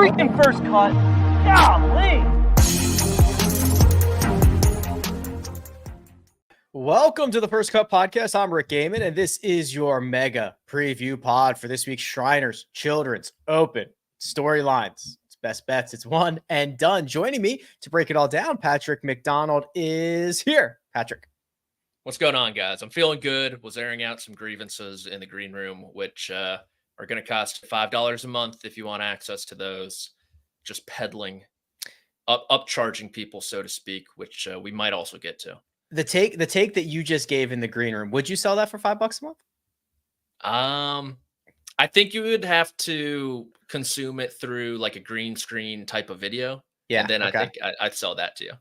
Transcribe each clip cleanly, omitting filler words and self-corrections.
freaking first cut. Golly. Welcome to the First Cut Podcast. I'm Rick Gehman, and this is your mega preview pod for this week's Shriners Children's Open storylines. It's best bets. It's one and done. Joining me to break it all down, Patrick McDonald is here. Patrick. What's going on, guys? I'm feeling good. Was airing out some grievances in the green room, which are going to cost $5 a month if you want access to those. Just peddling, upcharging people, so to speak, which we might also get to. The take that you just gave in the green room, would you sell that for $5 a month? I think you would have to consume it through like a green screen type of video. Yeah. And then okay. I think I'd sell that to you.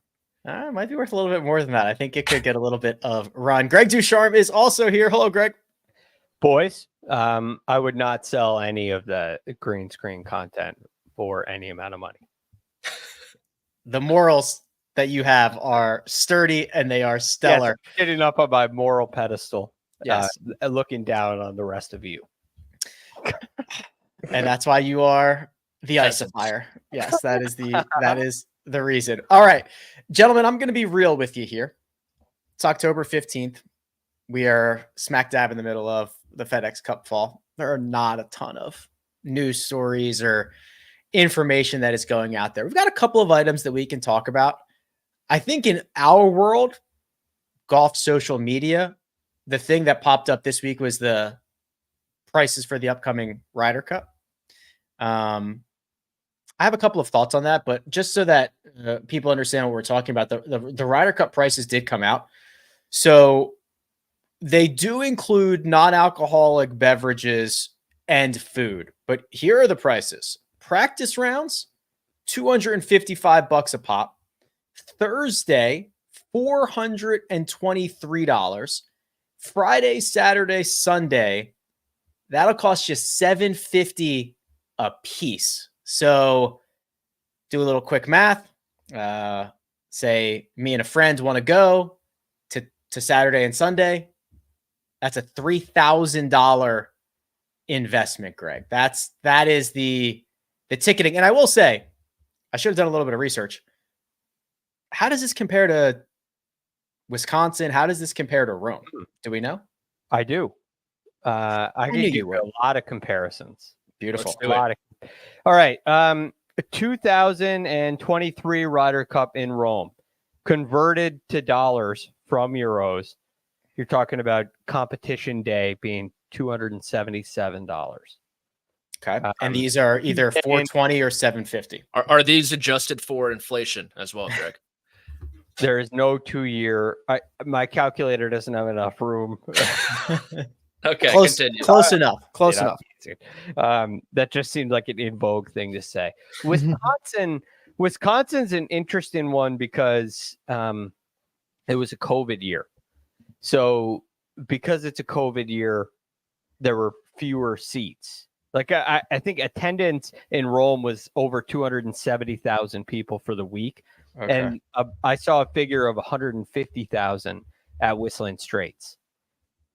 It might be worth a little bit more than that. I think it could get a little bit of run. Greg DuCharme is also here. Hello, Greg. Boys, I would not sell any of the green screen content for any amount of money. The morals that you have are sturdy and they are stellar. Yes, sitting up on my moral pedestal, yes, looking down on the rest of you. And that's why you are the icifier. Yes, that is the reason. All right, gentlemen, I'm going to be real with you here. It's October 15th. We are smack dab in the middle of the FedEx Cup fall. There are not a ton of news stories or information that is going out there. We've got a couple of items that we can talk about. I think in our world, golf social media, the thing that popped up this week was the prices for the upcoming Ryder Cup. I have a couple of thoughts on that, but just so that people understand what we're talking about, the Ryder Cup prices did come out. So they do include non-alcoholic beverages and food, but here are the prices. Practice rounds, $255 a pop. Thursday, $423. Friday, Saturday, Sunday, that'll cost you $750 a piece. So do a little quick math. Say me and a friend want to go to Saturday and Sunday. That's a $3,000 investment, Greg. That is the ticketing. And I will say, I should have done a little bit of research. How does this compare to Wisconsin? How does this compare to Rome? Do we know? I do. I can give you a lot of comparisons. Beautiful. All right. 2023 Ryder Cup in Rome, converted to dollars from euros. You're talking about competition day being $277. Okay. And these are either 420 or 750. Are these adjusted for inflation as well, Greg? There is no 2-year. My calculator doesn't have enough room. Okay, continue. Close enough. That just seems like an in vogue thing to say. Wisconsin's an interesting one because it was a COVID year. So because it's a COVID year, there were fewer seats. Like I think attendance in Rome was over 270,000 people for the week. Okay. And I saw a figure of 150,000 at Whistling Straits.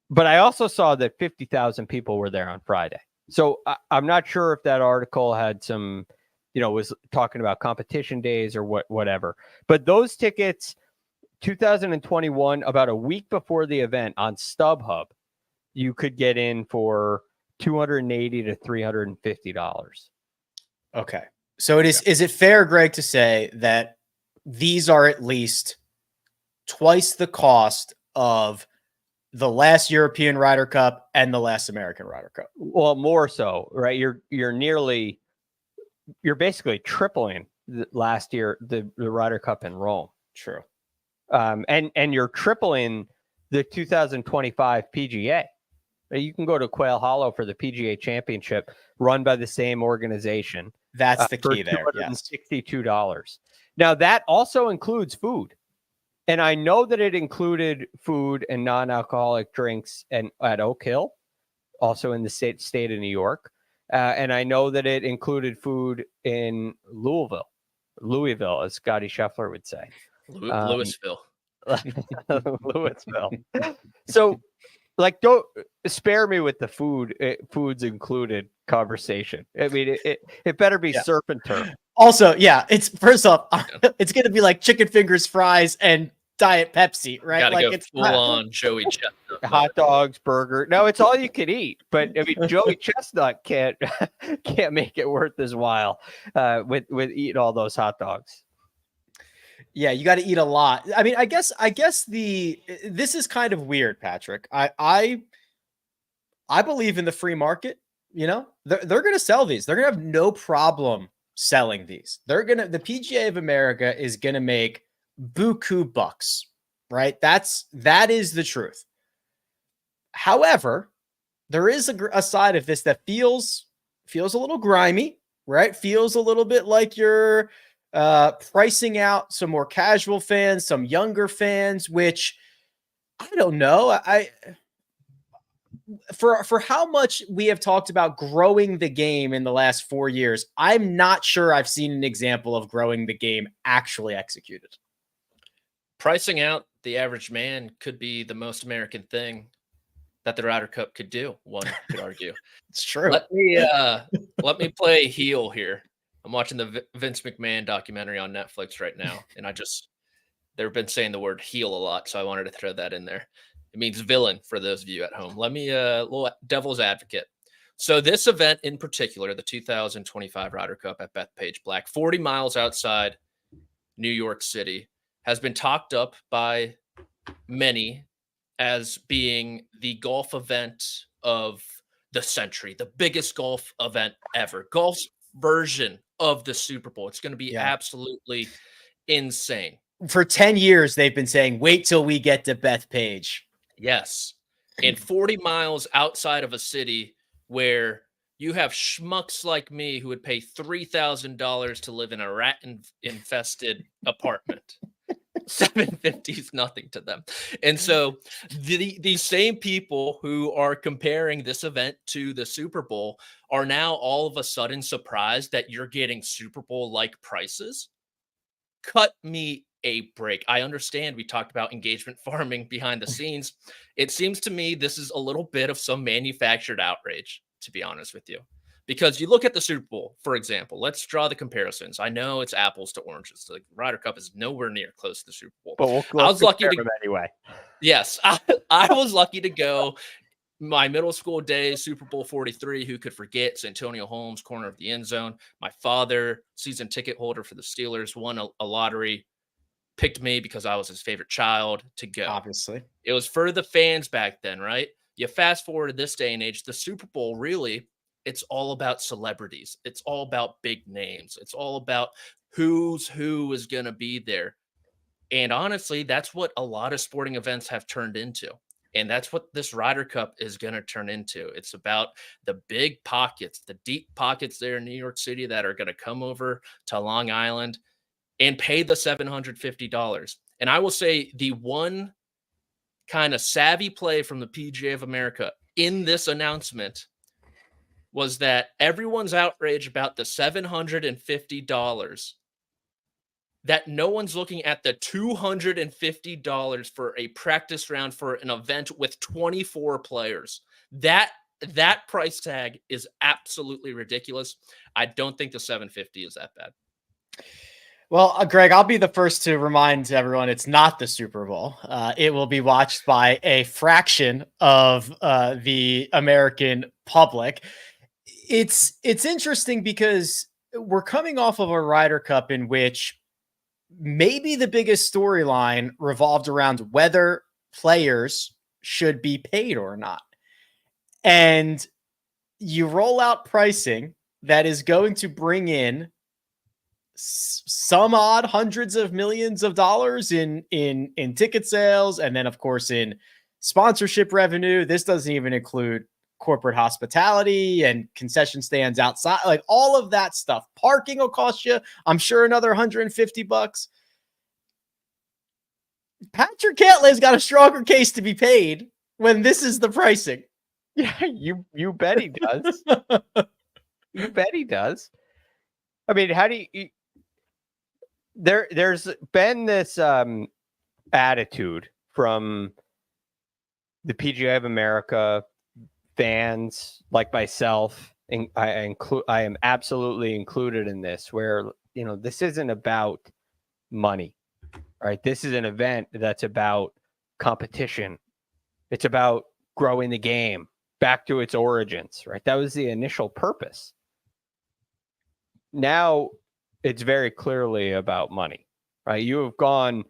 But I also saw that 50,000 people were there on Friday. So I'm not sure if that article had some, was talking about competition days or whatever. But those tickets, 2021, about a week before the event on StubHub, you could get in for $280 to $350. Okay. So is it fair, Greg, to say that these are at least twice the cost of the last European Ryder Cup and the last American Ryder Cup? Well, more so, right? You're basically tripling last year the Ryder Cup in Rome. True. And you're tripling the 2025 PGA. You can go to Quail Hollow for the PGA Championship, run by the same organization. That's the key there. Yes. $62. Now that also includes food. And I know that it included food and non-alcoholic drinks at Oak Hill, also in the state of New York. And I know that it included food in Louisville, as Scotty Scheffler would say. Louisville. Louisville. So like, don't spare me with the foods included conversation. I mean, it better be surf and turf. Also, yeah, it's first off, it's going to be like chicken fingers, fries, and Diet Pepsi, right? Gotta Like go it's full on Joey Chestnut. Hot dogs, burger. No, it's all you can eat. But I mean, Joey Chestnut can't make it worth his while with eating all those hot dogs. Yeah, you got to eat a lot. I mean, I guess this is kind of weird, Patrick. I believe in the free market. You know, they're going to sell these. They're going to have no problem selling these. The PGA of America is going to make buku bucks, right? That is the truth. However, there is a side of this that feels a little grimy, right? Feels a little bit like you're pricing out some more casual fans, some younger fans, which I don't know. For how much we have talked about growing the game in the last 4 years, I'm not sure I've seen an example of growing the game actually executed. Pricing out the average man could be the most American thing that the Ryder Cup could do. One could argue. It's true. Let me play heel here. I'm watching the Vince McMahon documentary on Netflix right now, and they've been saying the word heel a lot, so I wanted to throw that in there. It means villain for those of you at home. Let me little devil's advocate. So this event in particular, the 2025 Ryder Cup at Bethpage Black, 40 miles outside New York City, has been talked up by many as being the golf event of the century, the biggest golf event ever. Golf's version of the Super Bowl. It's going to be absolutely insane. For 10 years, they've been saying, wait till we get to Bethpage. Yes. And 40 miles outside of a city where you have schmucks like me who would pay $3,000 to live in a rat-infested apartment. $750 is nothing to them. And so these same people who are comparing this event to the Super Bowl are now all of a sudden surprised that you're getting Super Bowl-like prices. Cut me a break. I understand we talked about engagement farming behind the scenes. It seems to me this is a little bit of some manufactured outrage, to be honest with you. Because you look at the Super Bowl, for example, let's draw the comparisons. I know it's apples to oranges. The Ryder Cup is nowhere near close to the Super Bowl. But I was lucky to anyway. Yes, I was lucky to go my middle school days, Super Bowl 43. Who could forget Santonio Holmes, corner of the end zone? My father, season ticket holder for the Steelers, won a lottery, picked me because I was his favorite child to go. Obviously, it was for the fans back then, right? You fast forward to this day and age, the Super Bowl really. It's all about celebrities. It's all about big names. It's all about who is going to be there. And honestly, that's what a lot of sporting events have turned into. And that's what this Ryder Cup is going to turn into. It's about the big pockets, the deep pockets there in New York City that are going to come over to Long Island and pay the $750. And I will say the one kind of savvy play from the PGA of America in this announcement was that everyone's outraged about the $750, that no one's looking at the $250 for a practice round for an event with 24 players. That price tag is absolutely ridiculous. I don't think the $750 is that bad. Well, Greg, I'll be the first to remind everyone it's not the Super Bowl. It will be watched by a fraction of the American public. It's interesting because we're coming off of a Ryder Cup in which maybe the biggest storyline revolved around whether players should be paid or not. And you roll out pricing that is going to bring in some odd hundreds of millions of dollars in ticket sales. And then, of course, in sponsorship revenue. This doesn't even include corporate hospitality and concession stands outside, like all of that stuff. Parking will cost you, I'm sure, another $150. Patrick Cantlay's got a stronger case to be paid when this is the pricing. Yeah, you bet he does. You bet he does. I mean, how do you there's been this attitude from the PGA of America fans like myself, and I am absolutely included in this, where, you know, this isn't about money, right? This is an event that's about competition. It's about growing the game back to its origins, right? That was the initial purpose. Now it's very clearly about money, right? You have gone,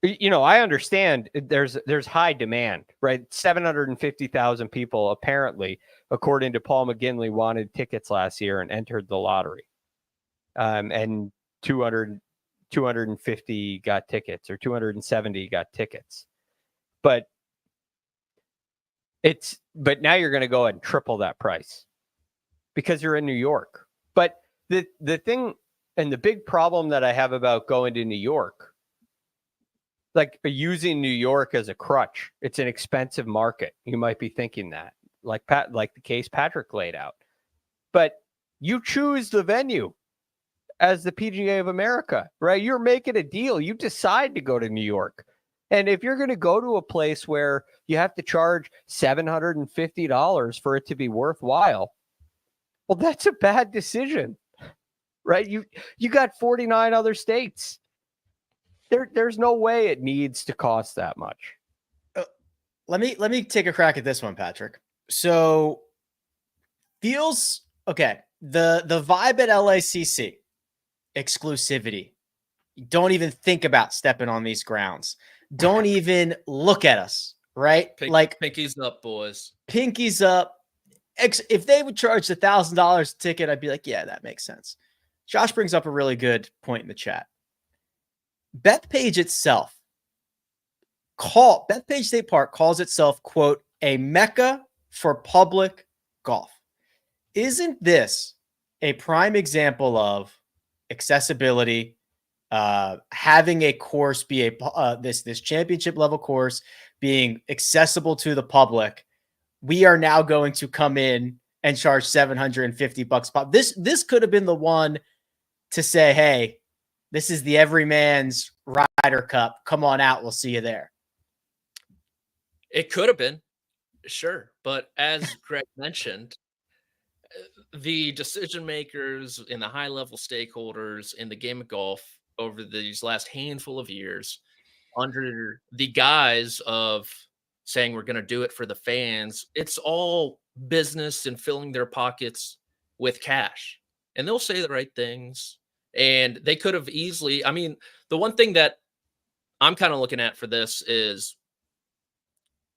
you know, I understand there's high demand, right? 750,000 people apparently, according to Paul McGinley, wanted tickets last year and entered the lottery. And 250 got tickets, or 270 got tickets. But now you're going to go ahead and triple that price because you're in New York. But the thing and the big problem that I have about going to New York, like using New York as a crutch, it's an expensive market. You might be thinking that, like the case Patrick laid out. But you choose the venue as the PGA of America, right? You're making a deal. You decide to go to New York. And if you're going to go to a place where you have to charge $750 for it to be worthwhile, well, that's a bad decision, right? You got 49 other states. There's no way it needs to cost that much. Let me take a crack at this one, Patrick. So feels okay. The vibe at LACC, exclusivity. Don't even think about stepping on these grounds. Don't even look at us, right? Like pinkies up, boys. Pinkies up. If they would charge $1,000 a ticket, I'd be like, yeah, that makes sense. Josh brings up a really good point in the chat. Bethpage itself, Bethpage State Park calls itself, quote, a mecca for public golf. Isn't this a prime example of accessibility? Having a course be this championship level course being accessible to the public. We are now going to come in and charge $750 pop. This could have been the one to say, hey, this is the everyman's Ryder Cup. Come on out. We'll see you there. It could have been, sure. But as Greg mentioned, the decision makers and the high level stakeholders in the game of golf over these last handful of years, under the guise of saying we're going to do it for the fans, it's all business and filling their pockets with cash. And they'll say the right things. And they could have easily, I mean, the one thing that I'm kind of looking at for this is,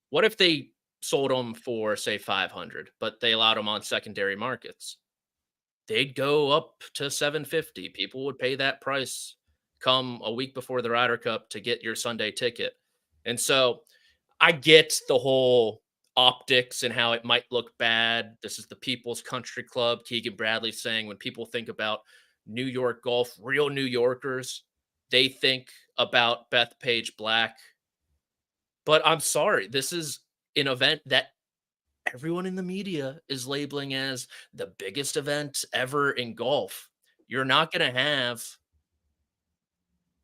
what if they sold them for, say, 500, but they allowed them on secondary markets? They'd go up to 750. People would pay that price come a week before the Ryder Cup to get your Sunday ticket. And so I get the whole optics and how it might look bad. This is the People's Country Club. Keegan Bradley saying when people think about New York golf, real New Yorkers, they think about Bethpage Black. But I'm sorry, this is an event that everyone in the media is labeling as the biggest event ever in golf. You're not going to have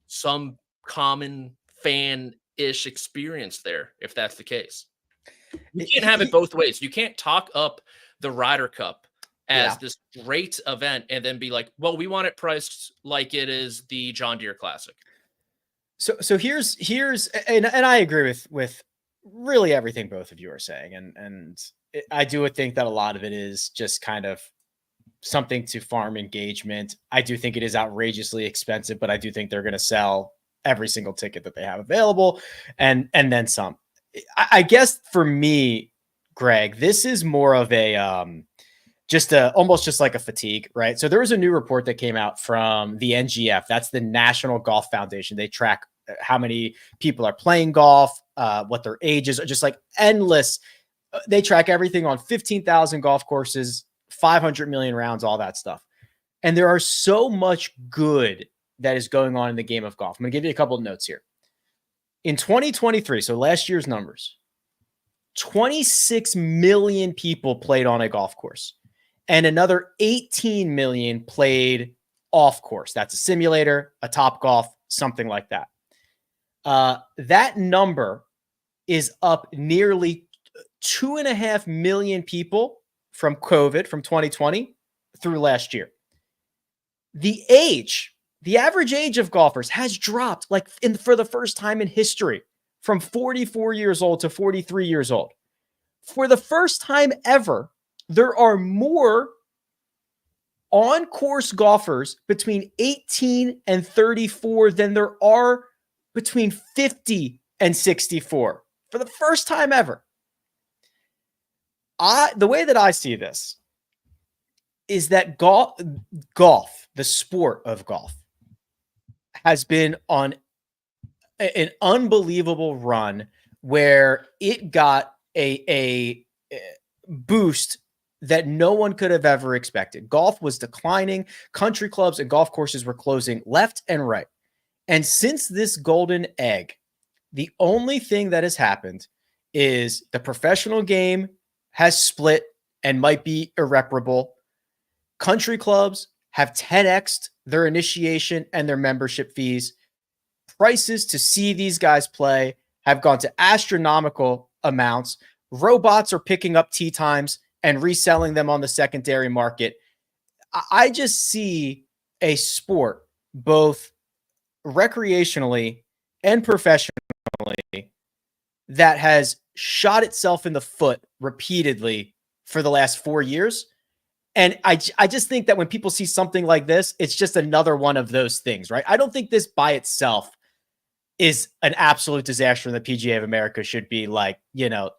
some common fan-ish experience there if that's the case. You can't have it both ways. You can't talk up the Ryder Cup as this great event and then be like, well, we want it priced like it is the John Deere Classic. So here's and I agree with really everything both of you are saying, and I do think that a lot of it is just kind of something to farm engagement. I do think it is outrageously expensive, but I do think they're going to sell every single ticket that they have available, and then some. I guess for me, Greg, this is more of a almost just like a fatigue, right? So there was a new report that came out from the NGF. That's the National Golf Foundation. They track how many people are playing golf, what their age is, just like endless. They track everything on 15,000 golf courses, 500 million rounds, all that stuff. And there are so much good that is going on in the game of golf. I'm going to give you a couple of notes here. In 2023, so last year's numbers, 26 million people played on a golf course and another 18 million played off course. That's a simulator, a Top Golf, something like that. That number is up nearly 2.5 million people from COVID from 2020 through last year. The average age of golfers has dropped for the first time in history from 44 years old to 43 years old. For the first time ever, there are more on-course golfers between 18 and 34 than there are between 50 and 64. For the first time ever. The way that I see this is that golf, the sport of golf, has been on an unbelievable run where it got a boost that no one could have ever expected. Golf was declining. Country clubs and golf courses were closing left and right. And since this golden egg, the only thing that has happened is the professional game has split and might be irreparable. Country clubs have 10x'd their initiation and their membership fees. Prices to see these guys play have gone to astronomical amounts. Robots are picking up tee times and reselling them on the secondary market. I just see a sport, both recreationally and professionally, that has shot itself in the foot repeatedly for the last 4 years. And I just think that when people see something like this, it's just another one of those things, right? I don't think this by itself is an absolute disaster and the PGA of America should be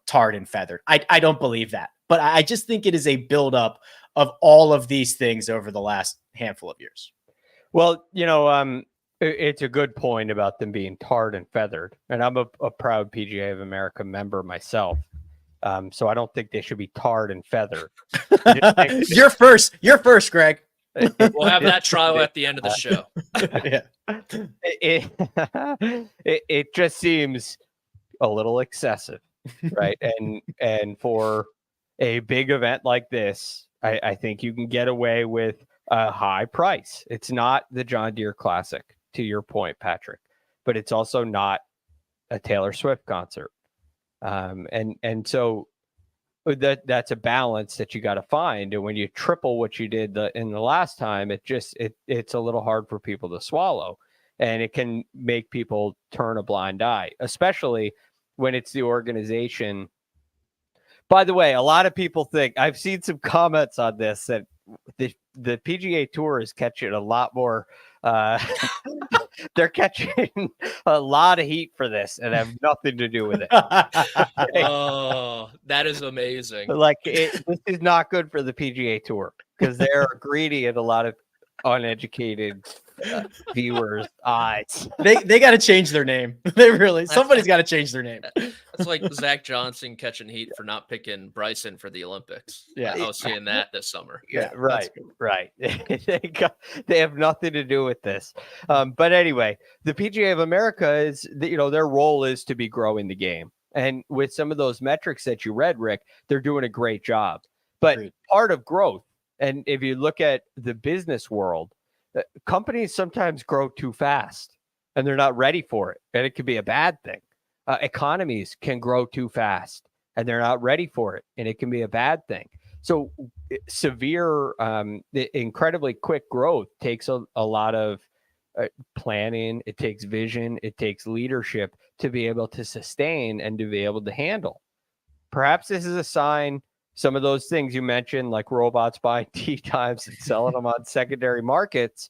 tarred and feathered. I don't believe that. But I just think it is a buildup of all of these things over the last handful of years. Well, it's a good point about them being tarred and feathered. And I'm a proud PGA of America member myself. So I don't think they should be tarred and feathered. You're first, Greg. We'll have that trial at the end of the show. Yeah. It just seems a little excessive, right? And for a big event like this, I think you can get away with a high price. It's not the John Deere Classic, to your point, Patrick, but it's also not a Taylor Swift concert. And so that's a balance that you got to find. And when you triple what you did in the last time, it's a little hard for people to swallow, and it can make people turn a blind eye, especially when it's the organization. By the way, a lot of people think, I've seen some comments on this, that the PGA Tour is catching a lot more. They're catching a lot of heat for this and have nothing to do with it. Oh, that is amazing. This is not good for the PGA Tour because they're greedy in a lot of uneducated viewers' eyes. They got to change their name. Somebody's got to change their name. It's like Zach Johnson catching heat for not picking Bryson for the Olympics. Yeah, I was seeing that this summer. Yeah, right. They have nothing to do with this. But anyway, the PGA of America is, their role is to be growing the game. And with some of those metrics that you read, Rick, they're doing a great job. But part of growth, and if you look at the business world, companies sometimes grow too fast and they're not ready for it. And it could be a bad thing. Economies can grow too fast and they're not ready for it. And it can be a bad thing. So severe, incredibly quick growth takes a lot of planning. It takes vision. It takes leadership to be able to sustain and to be able to handle. Perhaps this is a sign. Some of those things you mentioned, like robots buying tee times and selling them on secondary markets,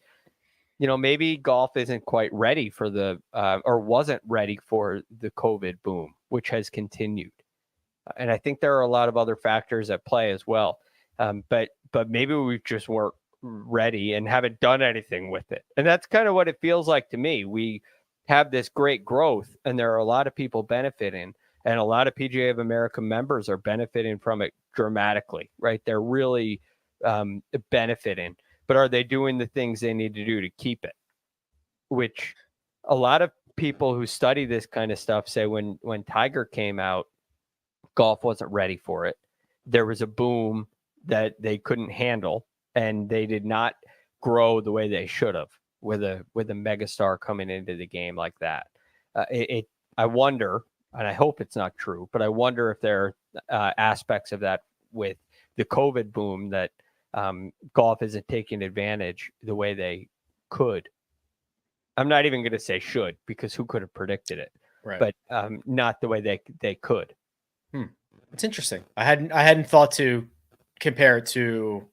maybe golf isn't quite ready for or wasn't ready for the COVID boom, which has continued. And I think there are a lot of other factors at play as well. But maybe we just weren't ready and haven't done anything with it. And that's kind of what it feels like to me. We have this great growth and there are a lot of people benefiting. And a lot of PGA of America members are benefiting from it dramatically, right? They're really benefiting. But are they doing the things they need to do to keep it? Which a lot of people who study this kind of stuff say when Tiger came out, golf wasn't ready for it. There was a boom that they couldn't handle, and they did not grow the way they should have with a megastar coming into the game like that. I wonder and I hope it's not true, but I wonder if there are aspects of that with the COVID boom that golf isn't taking advantage the way they could. I'm not even going to say should, because who could have predicted it? Right. But not the way they could. It's interesting. I hadn't thought to compare it to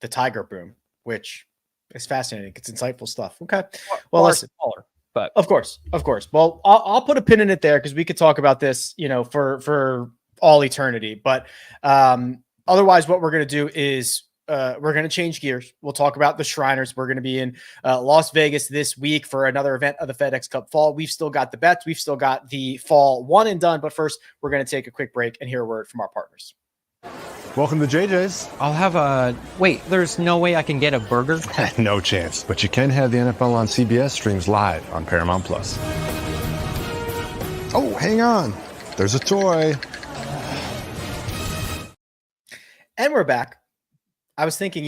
the Tiger boom, which is fascinating. It's insightful stuff. Okay. Well, listen. Smaller, but Of course. Well, I'll put a pin in it there because we could talk about this, for all eternity. But otherwise, what we're going to do is we're going to change gears. We'll talk about the Shriners. We're going to be in Las Vegas this week for another event of the FedEx Cup Fall. We've still got the bets. We've still got the fall one and done. But first, we're going to take a quick break and hear a word from our partners. Welcome to JJ's. I'll have a... Wait, there's no way I can get a burger? No chance. But you can have the NFL on CBS streams live on Paramount+. Oh, hang on. There's a toy. And we're back. I was thinking,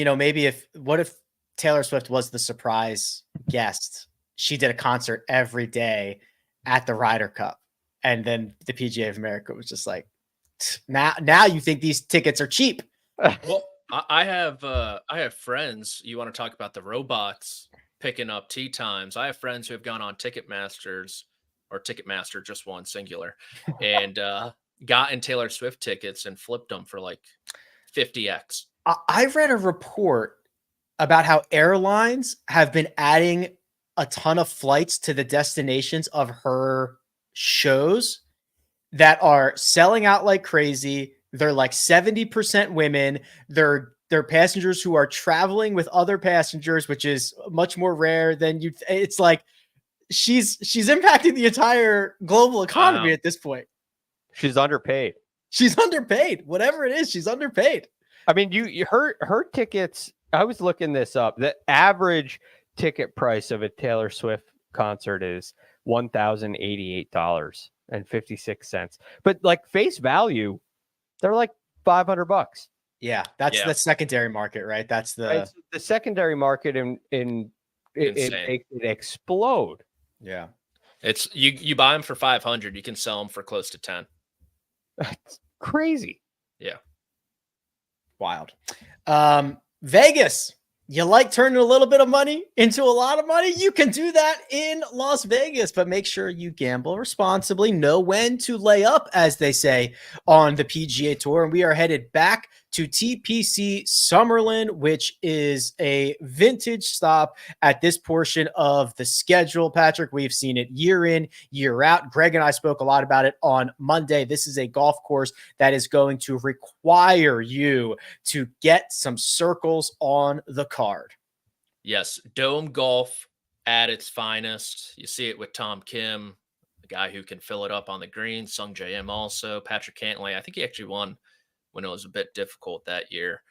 what if Taylor Swift was the surprise guest? She did a concert every day at the Ryder Cup. And then the PGA of America was just like, now you think these tickets are cheap. Well, I have friends. You want to talk about the robots picking up tee times? I have friends who have gone on Ticketmaster, just one singular, and gotten Taylor Swift tickets and flipped them for like 50x. I read a report about how airlines have been adding a ton of flights to the destinations of her shows that are selling out like crazy. They're like 70% women. They're passengers who are traveling with other passengers, which is much more rare than you. It's like she's impacting the entire global economy at this point. she's underpaid. She's underpaid. Whatever it is, she's underpaid. I mean, her tickets. I was looking this up. The average ticket price of a Taylor Swift concert is $1,088.56. But like face value, they're like $500. Yeah, that's the secondary market, right? That's the secondary market, it makes it explode. Yeah, it's you buy them for 500, you can sell them for close to 10. That's crazy. Yeah. Wild. Vegas, you like turning a little bit of money into a lot of money? You can do that in Las Vegas, but make sure you gamble responsibly. Know when to lay up, as they say on the PGA Tour. And we are headed back to TPC Summerlin, which is a vintage stop at this portion of the schedule. Patrick, we've seen it year in, year out. Greg and I spoke a lot about it on Monday. This is a golf course that is going to require you to get some circles on the card. Yes, dome golf at its finest. You see it with Tom Kim, the guy who can fill it up on the green. Sung J.M. also. Patrick Cantlay, I think he actually won when it was a bit difficult that year.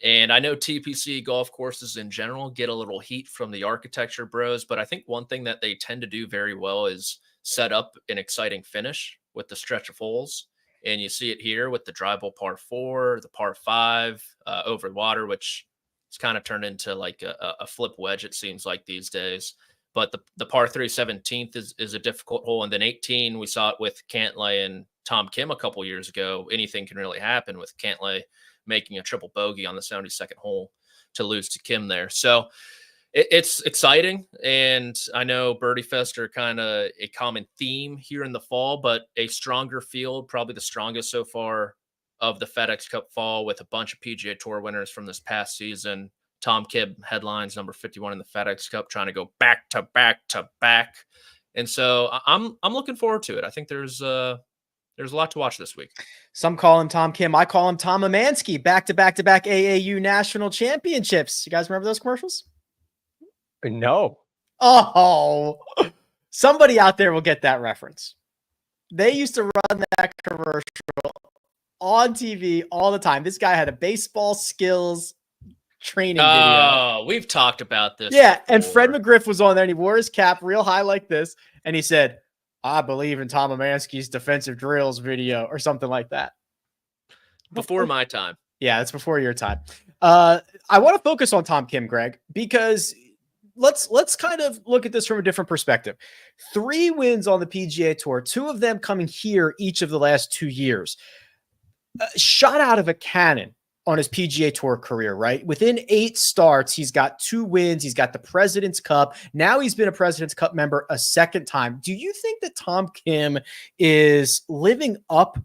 And I know TPC golf courses in general get a little heat from the architecture bros, but I think one thing that they tend to do very well is set up an exciting finish with the stretch of holes. And you see it here with the drivable par 4, the par 5 over water, which it's kind of turned into like a flip wedge, it seems like these days. But the par 3 17th is a difficult hole. And then 18, we saw it with Cantlay and Tom Kim a couple years ago. Anything can really happen with Cantlay making a triple bogey on the 72nd hole to lose to Kim there. So it's exciting. And I know Birdie Fest are kind of a common theme here in the fall, but a stronger field, probably the strongest so far of the FedEx Cup fall, with a bunch of PGA Tour winners from this past season. Tom Kim headlines number 51 in the FedEx Cup, trying to go back to back to back. And so I'm looking forward to it. I think there's a lot to watch this week. Some call him Tom Kim. I call him Tom Amansky. Back-to-back AAU national championships. You guys remember those commercials? No. Oh, somebody out there will get that reference. They used to run that commercial on TV all the time. This guy had a baseball skills training video. Oh, we've talked about this. Yeah, before. and Fred McGriff was on there, and he wore his cap real high like this, and he said, "I believe in Tom Amansky's defensive drills video," or something like that. Before my time. Yeah, it's before your time. I want to focus on Tom Kim, Greg, because let's kind of look at this from a different perspective. 3 wins on the PGA Tour, 2 of them coming here each of the last 2 years. Shot out of a cannon on his PGA Tour career, right? Within 8 starts, he's got 2 wins. He's got the President's Cup. Now he's been a President's Cup member a second time. Do you think that Tom Kim is living up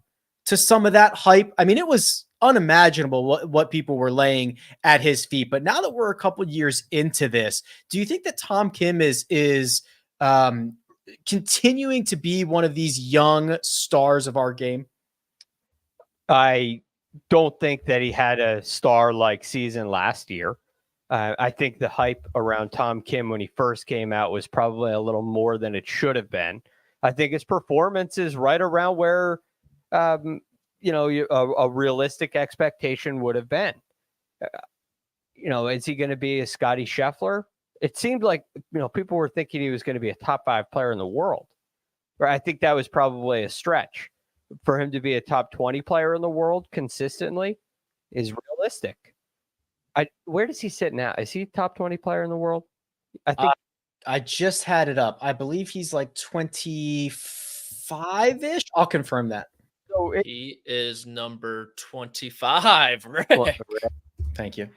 to some of that hype? I mean, it was unimaginable what people were laying at his feet. But now that we're a couple years into this, do you think that Tom Kim is continuing to be one of these young stars of our game? I don't think that he had a star-like season last year. I think the hype around Tom Kim when he first came out was probably a little more than it should have been. I think his performance is right around where, a realistic expectation would have been. Is he going to be a Scotty Scheffler? It seemed like, people were thinking he was going to be a top 5 player in the world. Right? I think that was probably a stretch. For him to be a top 20 player in the world consistently is realistic. Where does he sit now? Is he top 20 player in the world? I think I just had it up. I believe he's like 25-ish. I'll confirm that. So He is number 25. Rick. Thank you.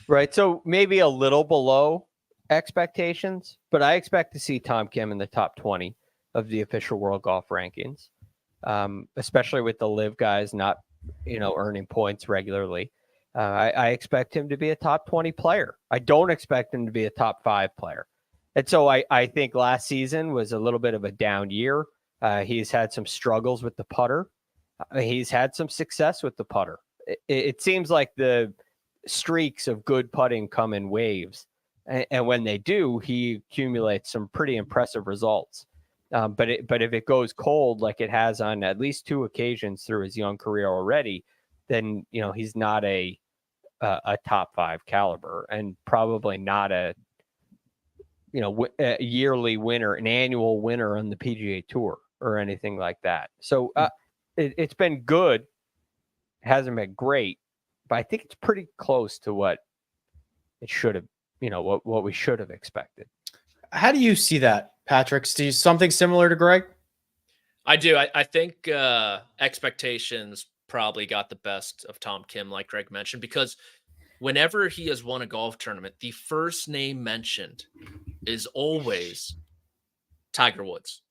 Right. So maybe a little below expectations, but I expect to see Tom Kim in the top 20 of the official world golf rankings. Especially with the live guys not, earning points regularly. I expect him to be a top 20 player. I don't expect him to be a top 5 player. And so I think last season was a little bit of a down year. He's had some struggles with the putter. He's had some success with the putter. It seems like the streaks of good putting come in waves. And when they do, he accumulates some pretty impressive results. But if it goes cold like it has on at least 2 occasions through his young career already, then he's not a top 5 caliber, and probably not a yearly winner, an annual winner on the PGA Tour or anything like that. So it's been good, it hasn't been great, but I think it's pretty close to what it should have, what we should have expected. How do you see that, Patrick? Do you something similar to Greg? I do. I think expectations probably got the best of Tom Kim, like Greg mentioned, because whenever he has won a golf tournament, the first name mentioned is always Tiger Woods.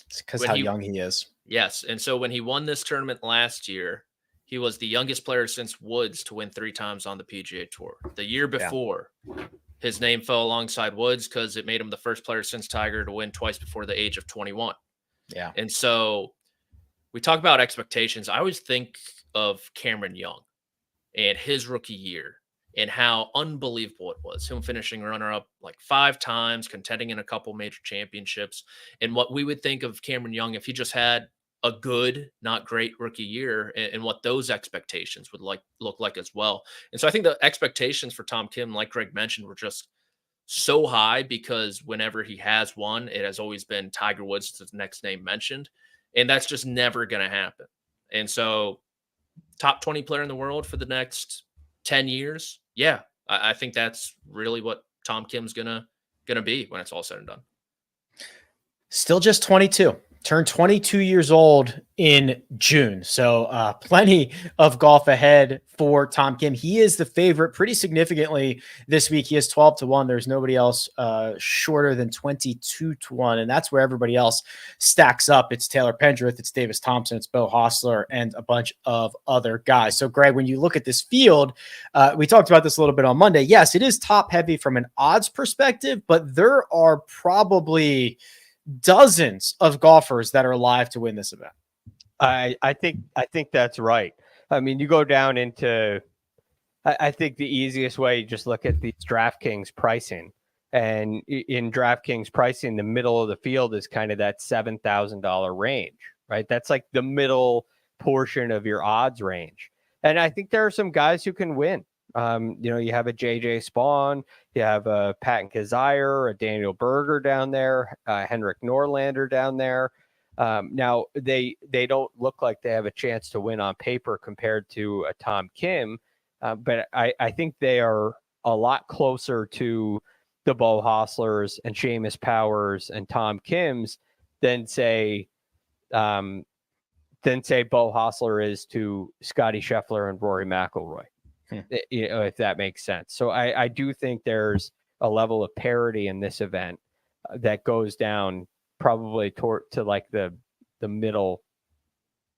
It's because how young he is. Yes. And so when he won this tournament last year, he was the youngest player since Woods to win 3 times on the PGA Tour. The year before, his name fell alongside Woods because it made him the first player since Tiger to win twice before the age of 21. Yeah. And so we talk about expectations. I always think of Cameron Young and his rookie year and how unbelievable it was. Him finishing runner-up like 5 times, contending in a couple major championships. And what we would think of Cameron Young if he just had a good, not great rookie year, and what those expectations would look like as well. And so I think the expectations for Tom Kim, like Greg mentioned, were just so high because whenever he has won, it has always been Tiger Woods, the next name mentioned. And that's just never going to happen. And so top 20 player in the world for the next 10 years. Yeah, I think that's really what Tom Kim's gonna be when it's all said and done. Still just 22. Turned 22 years old in June. So plenty of golf ahead for Tom Kim. He is the favorite pretty significantly this week. He is 12-1. There's nobody else shorter than 22-1. And that's where everybody else stacks up. It's Taylor Pendrith, it's Davis Thompson, it's Beau Hossler, and a bunch of other guys. So Greg, when you look at this field, we talked about this a little bit on Monday. Yes, it is top heavy from an odds perspective, but there are probably dozens of golfers that are live to win this event. I think that's right. I mean, you go down into, I think the easiest way, you just look at the DraftKings pricing, and in DraftKings pricing, the middle of the field is kind of that $7,000 range, right? That's like the middle portion of your odds range. And I think there are some guys who can win. You have a JJ Spawn, you have a Patton Kizzire, a Daniel Berger down there, Henrik Norlander down there. Now they don't look like they have a chance to win on paper compared to a Tom Kim, but I think they are a lot closer to the Bo Hosslers and Seamus Powers and Tom Kims than say Bo Hossler is to Scotty Scheffler and Rory McIlroy. If that makes sense. So I do think there's a level of parity in this event that goes down probably to like the middle,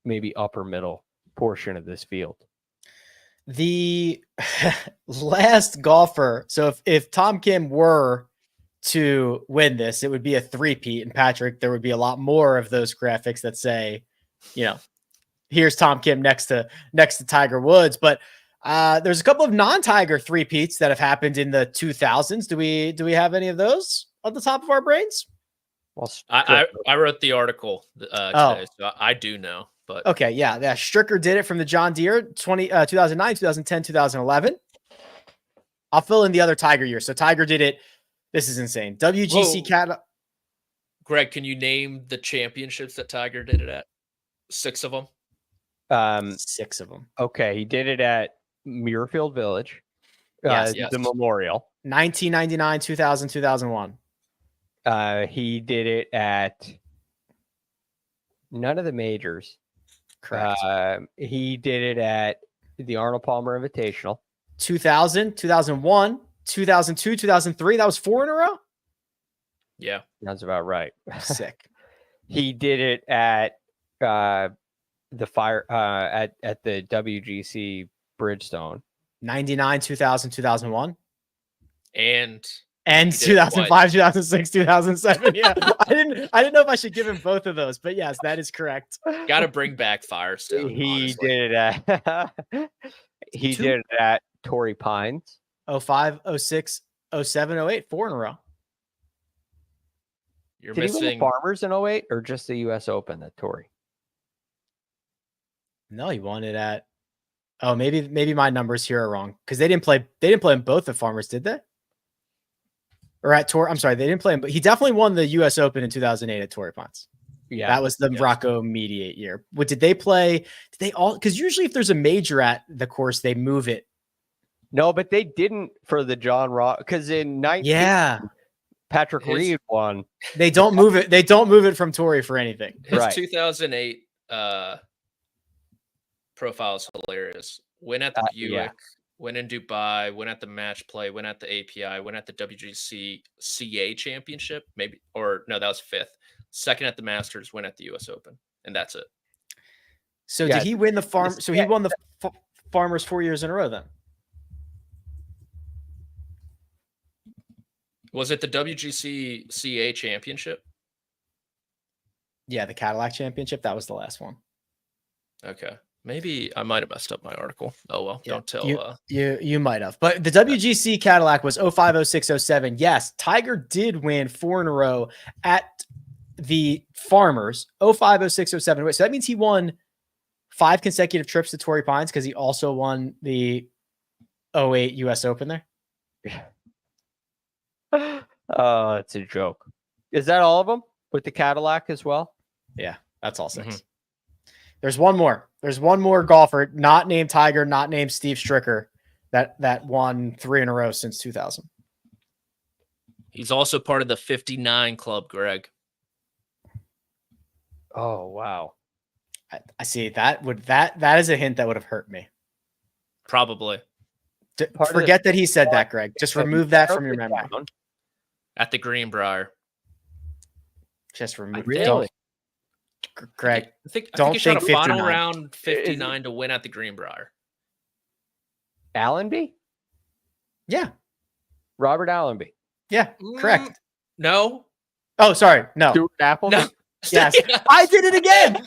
maybe upper middle portion of this field. The last golfer. So if Tom Kim were to win this, it would be a three-peat. And Patrick, there would be a lot more of those graphics that say, here's Tom Kim next to Tiger Woods. But there's a couple of non-Tiger three-peats that have happened in the 2000s. Do we have any of those on the top of our brains? Well, I wrote the article today, so I do know. But okay, yeah. Stricker did it from the John Deere 2009, 2010, 2011. I'll fill in the other Tiger years. So Tiger did it. This is insane. WGC Cat. Greg, can you name the championships that Tiger did it at? 6 of them. 6 of them. Okay, he did it at Muirfield Village. Yes. The Memorial. 1999, 2000, 2001. He did it at none of the majors. Correct. He did it at the Arnold Palmer Invitational. 2000, 2001, 2002, 2003. That was 4 in a row? Yeah. That's about right. Sick. He did it at the WGC Bridgestone. 99, 2000, 2001. And 2005, 2006, 2007. Yeah. I didn't know if I should give him both of those, but yes, that is correct. Got to bring back Firestone. He did it at Torrey Pines. 05, 06, 07, 08, 4 in a row. You're Did missing he win the Farmers in 08 or just the US Open at Torrey? No, he won it at maybe my numbers here are wrong because they didn't play in both the Farmers, did they? Or at Torrey. I'm sorry, they didn't play him, but he definitely won the US Open in 2008 at Torrey Pines. Yeah. That was the Rocco Mediate year. What did they play? Did they all? Because usually if there's a major at the course, they move it. No, but they didn't for the John Ross because in 19 Patrick Reed won. They don't move it. They don't move it from Torrey for anything. His 2008 profile is hilarious. Win at the Buick, win in Dubai, win at the Match Play, win at the API, win at the WGC CA Championship, maybe, or no, that was 5th. 2nd at the Masters, win at the US Open, and that's it. So did he win the farm? So he won the Farmers 4 years in a row then? Was it the WGC CA Championship? Yeah, the Cadillac Championship. That was the last one. Okay. Maybe I might have messed up my article. Oh, well, don't tell. You might have. But the WGC Cadillac was 05, 06, 07. Yes, Tiger did win 4 in a row at the Farmers, 05, 06, 07. So that means he won 5 consecutive trips to Torrey Pines because he also won the 08 US Open there. Oh, it's a joke. Is that all of them with the Cadillac as well? Yeah, that's all 6. Mm-hmm. There's one more. There's one more golfer, not named Tiger, not named Steve Stricker, that won 3 in a row since 2000. He's also part of the 59 club, Greg. Oh, wow. I see. That is a hint that would have hurt me. Probably. Forget that he said that, Greg. Just remove that from your memory. At the Greenbrier. Just remove it. Really? Greg, I think don't he shot a think final 59. round 59 to win at the Greenbrier. Allenby? Yeah. Robert Allenby. Yeah, correct. No. Oh, sorry. No. Stuart Appleby? No. Yes. I did it again.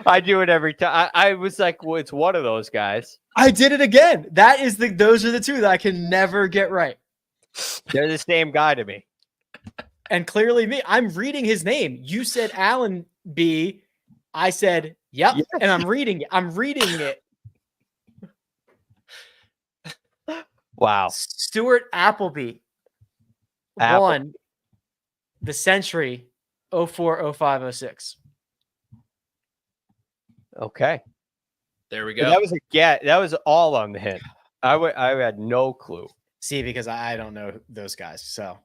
I do it every time. I was like, well, it's one of those guys. I did it again. Those are the two that I can never get right. They're the same guy to me. And clearly me. I'm reading his name. You said Allen B. I said, yep. Yeah. And I'm reading it. Wow. Stuart Appleby won the Century 04, 05, 06. Okay. There we go. That was that was all on the hint. I had no clue. See, because I don't know those guys, so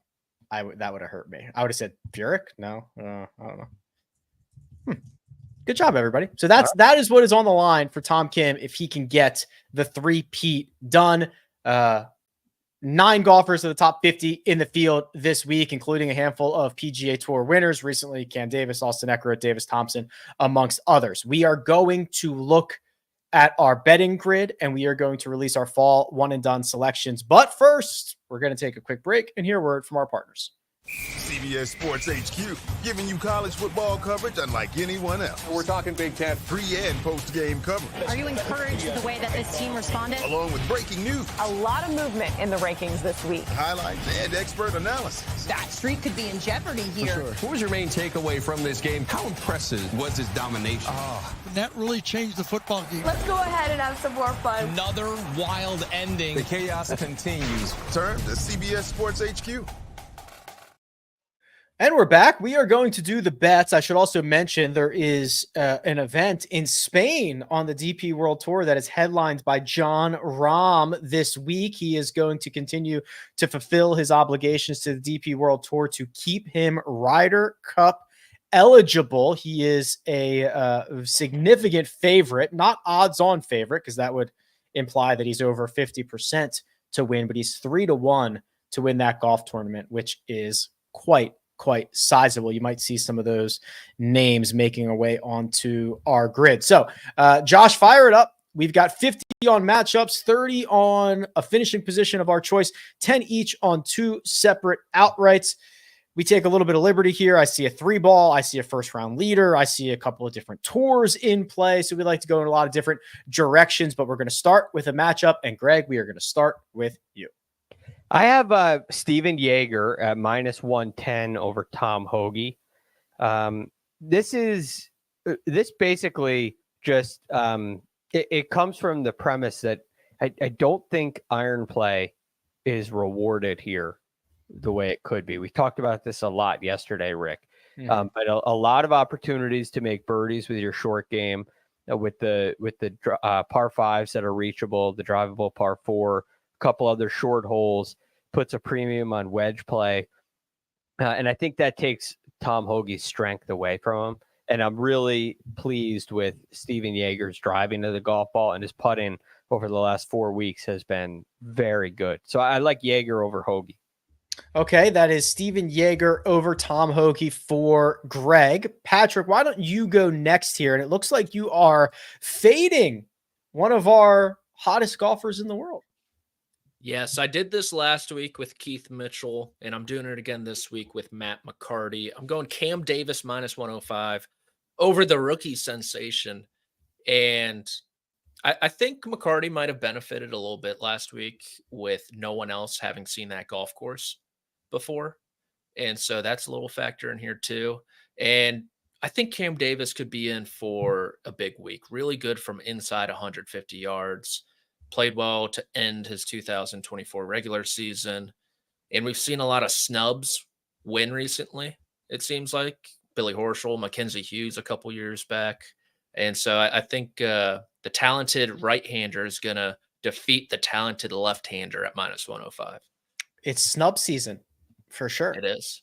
that would have hurt me. I would have said Furyk. No, I don't know. Good job, everybody. So that is what is on the line for Tom Kim if he can get the 3-peat done. 9 golfers of the top 50 in the field this week, including a handful of PGA Tour winners recently: Cam Davis, Austin Eckroat, Davis Thompson, amongst others. We are going to look at our betting grid, and we are going to release our fall one and done selections. But first, we're going to take a quick break and hear a word from our partners. CBS Sports HQ, giving you college football coverage unlike anyone else. We're talking Big Ten. Pre- and post-game coverage. Are you encouraged with the way that this team responded? Along with breaking news. A lot of movement in the rankings this week. Highlights and expert analysis. That streak could be in jeopardy here. Sure. What was your main takeaway from this game? How impressive was his domination? That really changed the football game. Let's go ahead and have some more fun. Another wild ending. The chaos continues. Turn to CBS Sports HQ. And we're back. We are going to do the bets. I should also mention there is an event in Spain on the DP World Tour that is headlined by John Rahm this week. He is going to continue to fulfill his obligations to the DP World Tour to keep him Ryder Cup eligible. He is a significant favorite, not odds-on favorite, because that would imply that he's over 50% to win, but he's 3-1 to win that golf tournament, which is quite sizable. You might see some of those names making their way onto our grid. So, Josh, fire it up. We've got 50 on matchups, 30 on a finishing position of our choice, 10 each on 2 separate outrights. We take a little bit of liberty here. I see a 3-ball. I see a first-round leader. I see a couple of different tours in play. So we like to go in a lot of different directions, but we're going to start with a matchup. And Greg, we are going to start with you. I have Steven Yeager at -110 over Tom Hoge. This basically just it comes from the premise that I don't think iron play is rewarded here the way it could be. We talked about this a lot yesterday, Rick. But a lot of opportunities to make birdies with your short game, with the par 5s that are reachable, the drivable par 4, couple other short holes, puts a premium on wedge play. And I think that takes Tom Hoge's strength away from him. And I'm really pleased with Steven Yeager's driving to the golf ball, and his putting over the last 4 weeks has been very good. So I like Yeager over Hoge. Okay, that is Steven Yeager over Tom Hoge for Greg. Patrick, why don't you go next here? And it looks like you are fading one of our hottest golfers in the world. Yes, I did this last week with Keith Mitchell, and I'm doing it again this week with Matt McCarty. I'm going Cam Davis -105 over the rookie sensation. And I think McCarty might have benefited a little bit last week with no one else having seen that golf course before. And so that's a little factor in here too. And I think Cam Davis could be in for a big week. Really good from inside 150 yards. Played well to end his 2024 regular season. And we've seen a lot of snubs win recently, it seems like. Billy Horschel, Mackenzie Hughes a couple years back. And so I think the talented right-hander is going to defeat the talented left-hander at -105. It's snub season for sure. It is.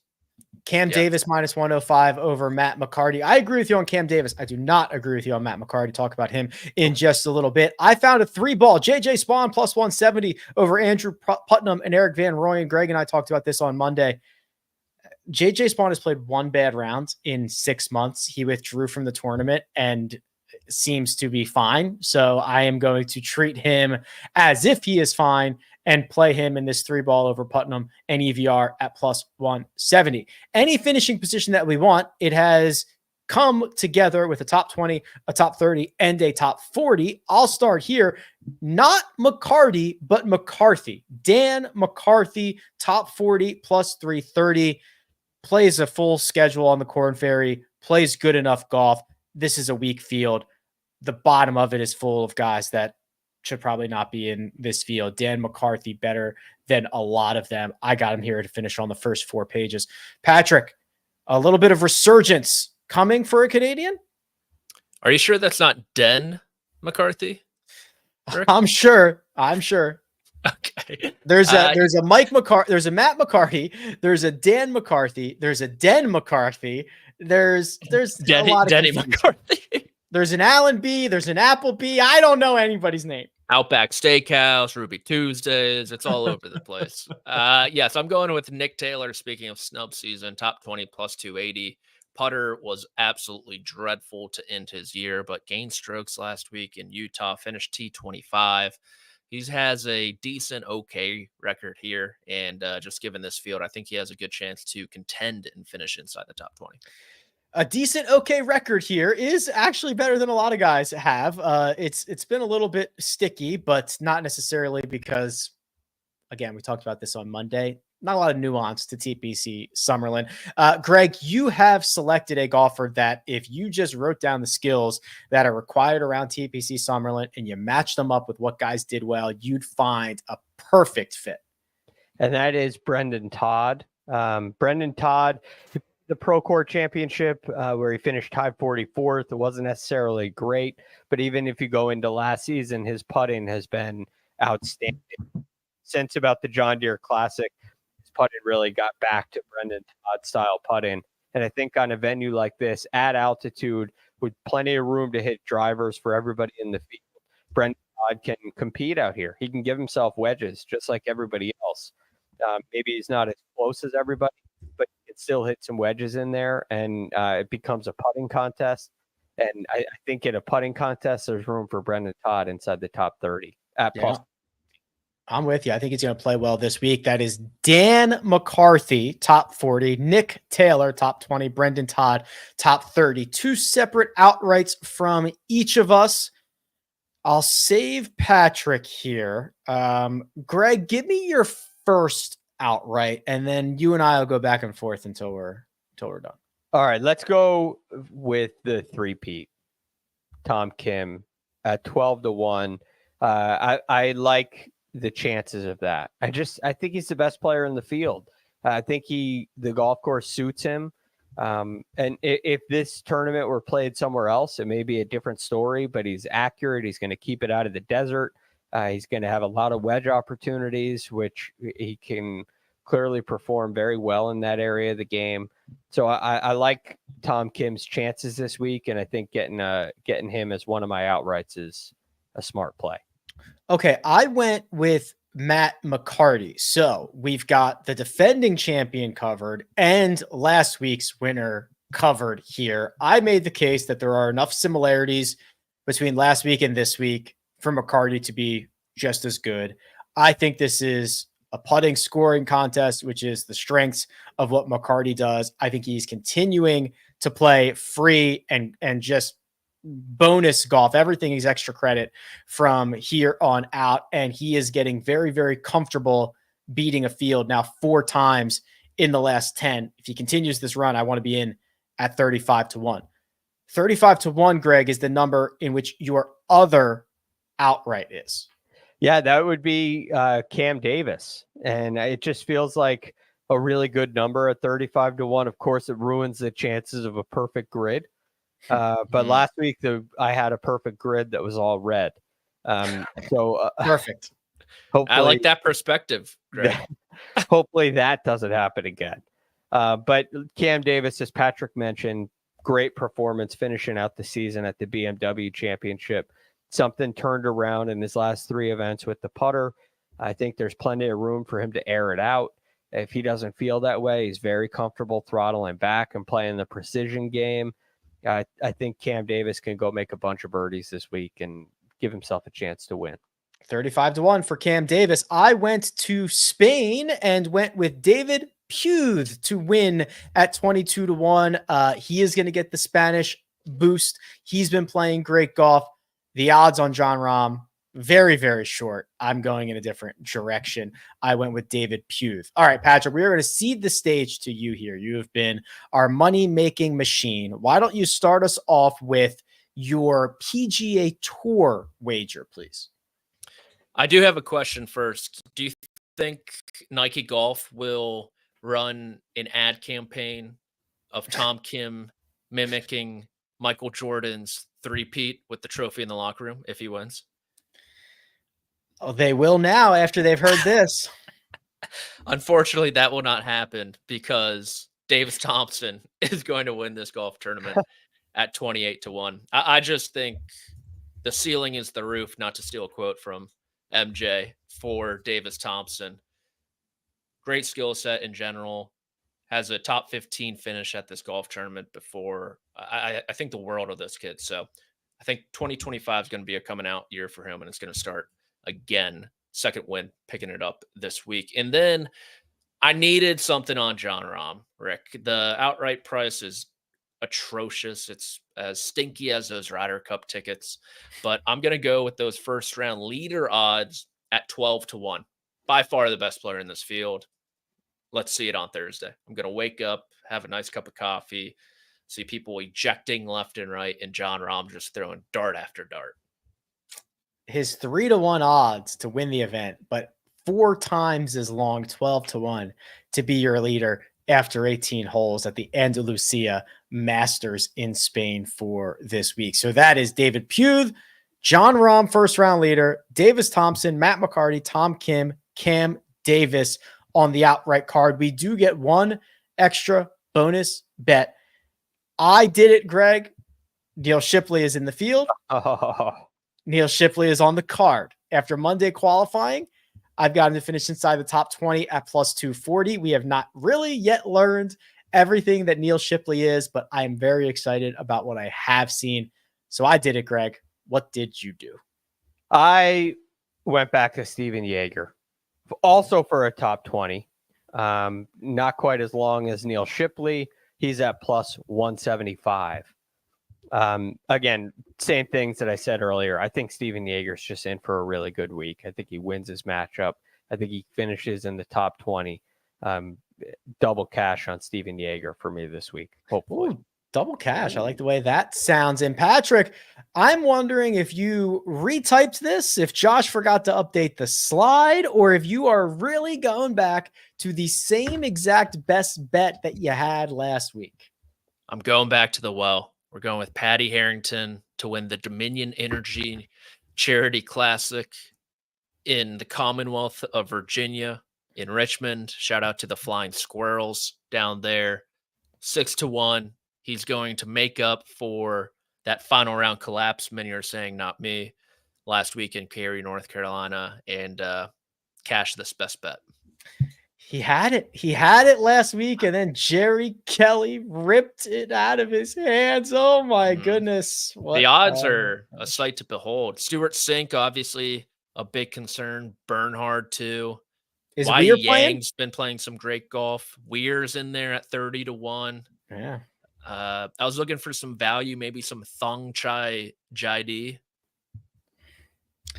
Cam Davis -105 over Matt McCarty. I agree with you on Cam Davis. I do not agree with you on Matt McCarty. Talk about him in just a little bit. I found a 3-ball. JJ Spawn +170 over Andrew Putnam and Eric Van Rooyen. Greg and I talked about this on Monday. JJ Spawn has played 1 bad round in 6 months. He withdrew from the tournament and seems to be fine. So I am going to treat him as if he is fine and play him in this 3-ball over Putnam and EVR at +170. Any finishing position that we want, it has come together with a top 20, a top 30, and a top 40. I'll start here. Not McCarty, but McCarthy. Dan McCarthy, top 40 +330. Plays a full schedule on the Corn Ferry. Plays good enough golf. This is a weak field. The bottom of it is full of guys that should probably not be in this field. Dan McCarthy better than a lot of them. I got him here to finish on the first 4 pages. Patrick, a little bit of resurgence coming for a Canadian? Are you sure that's not Den McCarthy? I'm sure. Okay. There's a Mike McCarthy, there's a Matt McCarthy, there's a Dan McCarthy, there's a Den McCarthy, there's a lot of Denny confusion. McCarthy. There's an Alan B, there's an Apple B. I don't know anybody's name. Outback Steakhouse, Ruby Tuesdays. It's all over the place. Yes, I'm going with Nick Taylor. Speaking of snub season, top 20 plus 280. Putter was absolutely dreadful to end his year, but gained strokes last week in Utah, finished T25. He has a decent, okay record here. And just given this field, I think he has a good chance to contend and finish inside the top 20. A decent, okay record here is actually better than a lot of guys have. It's been a little bit sticky, but not necessarily because, again, we talked about this on Monday. Not a lot of nuance to TPC Summerlin. Greg, you have selected a golfer that if you just wrote down the skills that are required around TPC Summerlin and you match them up with what guys did well, you'd find a perfect fit. And that is Brendan Todd. Brendan Todd, the Procore Championship, where he finished tied 44th. It wasn't necessarily great, but even if you go into last season, his putting has been outstanding. Since about the John Deere Classic, his putting really got back to Brendan Todd style putting. And I think on a venue like this, at altitude, with plenty of room to hit drivers for everybody in the field, Brendan Todd can compete out here. He can give himself wedges just like everybody else. Maybe he's not as close as everybody, but he can still hit some wedges in there, and it becomes a putting contest. And I think in a putting contest, there's room for Brendan Todd inside the top 30 at plus. I'm with you. I think he's going to play well this week. That is Dan McCarthy, top 40, Nick Taylor, top 20, Brendan Todd, top 30. Two separate outrights from each of us. I'll save Patrick here. Greg, give me your first outright, and then you and I will go back and forth until we're done. All right, let's go with the three-peat. Tom Kim at 12-1. I like the chances of that. I think he's the best player in the field. I think the golf course suits him. And if this tournament were played somewhere else, it may be a different story, but he's accurate. He's going to keep it out of the desert. He's going to have a lot of wedge opportunities, which he can clearly perform very well in that area of the game. So I like Tom Kim's chances this week, and I think getting him as one of my outrights is a smart play. Okay, I went with Matt McCarty. So we've got the defending champion covered and last week's winner covered here. I made the case that there are enough similarities between last week and this week for McCarty to be just as good. I think this is a putting scoring contest, which is the strengths of what McCarty does. I think he's continuing to play free and just bonus golf. Everything is extra credit from here on out. And he is getting very, very comfortable beating a field now 4 times in the last 10. If he continues this run, I want to be in at 35-1. 35-1, Greg, is the number in which your other outright is. Yeah, that would be Cam Davis. And it just feels like a really good number at 35-1. Of course, it ruins the chances of a perfect grid. But last week I had a perfect grid that was all red. Perfect. I like that perspective, Greg. Hopefully that doesn't happen again. But Cam Davis, as Patrick mentioned, great performance finishing out the season at the BMW Championship. Something turned around in his last 3 events with the putter. I think there's plenty of room for him to air it out. If he doesn't feel that way, he's very comfortable throttling back and playing the precision game. I think Cam Davis can go make a bunch of birdies this week and give himself a chance to win. 35-1 for Cam Davis. I went to Spain and went with David Puth to win at 22-1. He is going to get the Spanish boost. He's been playing great golf. The odds on Jon Rahm, very, very short. I'm going in a different direction. I went with David Puth. All right, Patrick, we are going to cede the stage to you here. You have been our money-making machine. Why don't you start us off with your PGA Tour wager, please? I do have a question first. Do you think Nike Golf will run an ad campaign of Tom Kim mimicking Michael Jordan's three-peat with the trophy in the locker room if he wins? Oh, they will now after they've heard this. Unfortunately, that will not happen because Davis Thompson is going to win this golf tournament at 28-1. I just think the ceiling is the roof, not to steal a quote from MJ, for Davis Thompson. Great skill set in general. Has a top 15 finish at this golf tournament before. I think the world of this kid. So I think 2025 is going to be a coming out year for him, and it's going to start again. Second win, picking it up this week. And then I needed something on Jon Rahm, Rick. The outright price is atrocious. It's as stinky as those Ryder Cup tickets. But I'm going to go with those first round leader odds at 12-1. By far the best player in this field. Let's see it on Thursday. I'm going to wake up, have a nice cup of coffee, see people ejecting left and right, and Jon Rahm just throwing dart after dart. His 3-1 odds to win the event, but 4 times as long, 12-1, to be your leader after 18 holes at the Andalusia Masters in Spain for this week. So that is David Pugh, Jon Rahm, first round leader, Davis Thompson, Matt McCarty, Tom Kim, Cam Davis on the outright card. We do get one extra bonus bet. I did it, Greg. Neil Shipley is in the field. Neil Shipley is on the card. After Monday qualifying, I've got him to finish inside the top 20 at plus 240. We have not really yet learned everything that Neil Shipley is, but I am very excited about what I have seen. So I did it, Greg. What did you do? I went back to Steven Yeager, also for a top 20. Not quite as long as Neil Shipley. He's at plus 175. Again, same things that I said earlier. I think Steven Yeager's just in for a really good week. I think he wins his matchup. I think he finishes in the top 20. Double cash on Steven Yeager for me this week, hopefully. Ooh, double cash. I like the way that sounds. And Patrick, I'm wondering if you retyped this, if Josh forgot to update the slide, or if you are really going back to the same exact best bet that you had last week. I'm going back to the well. We're going with Patty Harrington to win the Dominion Energy Charity Classic in the Commonwealth of Virginia in Richmond. Shout out to the Flying Squirrels down there. 6-1. He's going to make up for that final round collapse. Many are saying, not me, last week in Cary, North Carolina, and cash this best bet. He had it. He had it last week, and then Jerry Kelly ripped it out of his hands. Oh, my goodness. What the odds are a sight to behold. Stuart Sink, obviously, a big concern. Bernhard, too. Is Weir Yang's been playing some great golf. Weir's in there at 30-1. Yeah. I was looking for some value, maybe some Thong Chai Jaidi.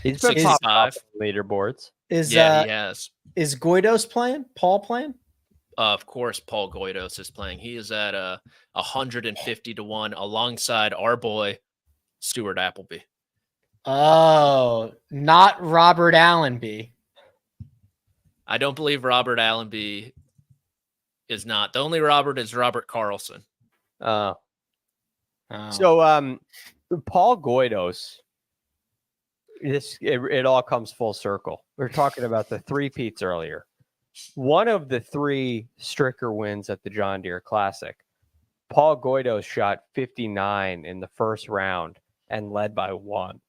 He's been popping off leaderboards. He has. Is Goidos playing? Paul playing? Of course, Paul Goidos is playing. He is at 150-1 alongside our boy, Stuart Appleby. Oh, not Robert Allenby. I don't believe Robert Allenby is not. The only Robert is Robert Carlson. So, Paul Goidos, it all comes full circle. We were talking about the three-peats earlier. One of the 3 Stricker wins at the John Deere Classic, Paul Goidos shot 59 in the first round and led by 1.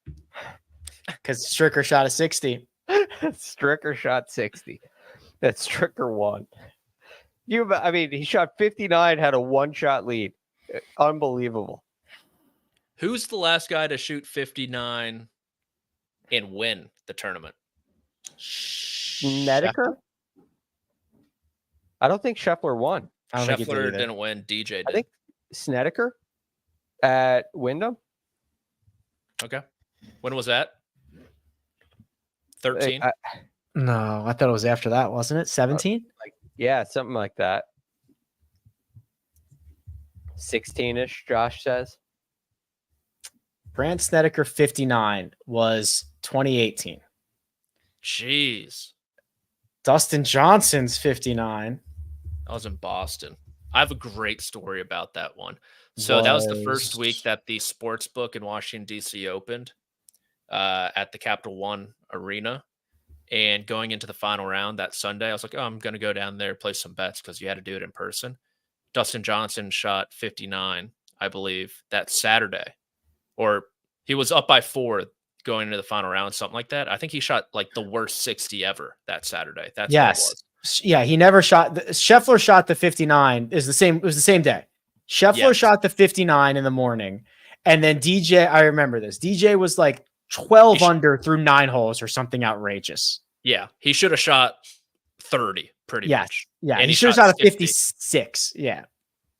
Because Stricker shot a 60. Stricker shot 60. That Stricker won. He shot 59, had a 1-shot lead. Unbelievable. Who's the last guy to shoot 59 and win the tournament? Snedeker? I don't think Scheffler won. Scheffler didn't win. DJ did. I think Snedeker at Wyndham. Okay. When was that? 13? No, I thought it was after that, wasn't it? 17? Yeah, something like that. 16-ish, Josh says. Brandt Snedeker 59 was 2018. Jeez. Dustin Johnson's 59. I was in Boston. I have a great story about that one. So that was the first week that the sports book in Washington, D.C. opened at the Capital One Arena. And going into the final round that Sunday, I was like, oh, I'm going to go down there, play some bets because you had to do it in person. Dustin Johnson shot 59, I believe, that Saturday. Or he was up by 4 going into the final round, something like that. I think he shot like the worst 60 ever that Saturday. That's what it was. Yeah, he never shot. Scheffler shot the 59. It was the same day. Scheffler shot the 59 in the morning. And then DJ, I remember this. DJ was like 12 under through 9 holes or something outrageous. Yeah, he should have shot 30 pretty much. Yeah, and he should have shot a 56. Yeah.